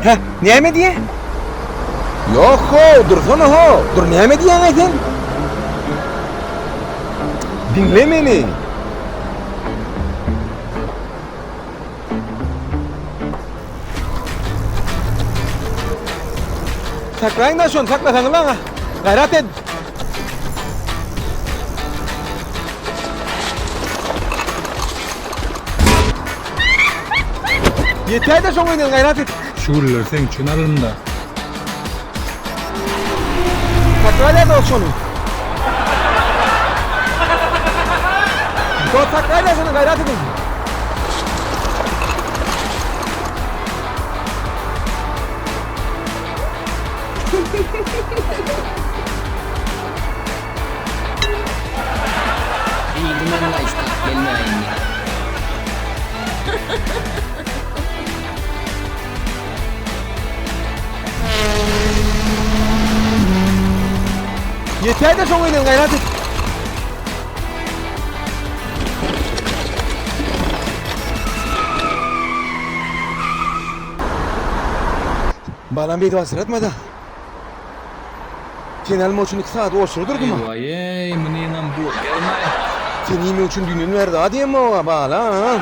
Heh, näme diye? Yok ho, dursana ho. Dur näme diýen eken? Dinle meni. Saklaýyn da şonu, saklasaňyz bana. Gayrat et. Yeter de şoňa gayrat et. Şuurlar sen üçün alında. Saklaýla da şonu. Go saklaýla şonu gayrat edin. Bilmem ne işte, gelmeyin ya. Yeter de şoňa gayrat et. Balam bedi basıratma da. Final maçını 2 saat oşurdurdu mu? Eyvah ey, mınıyla bu gelme. Sen iyime üçün dünün verdi, hadi mi o balam?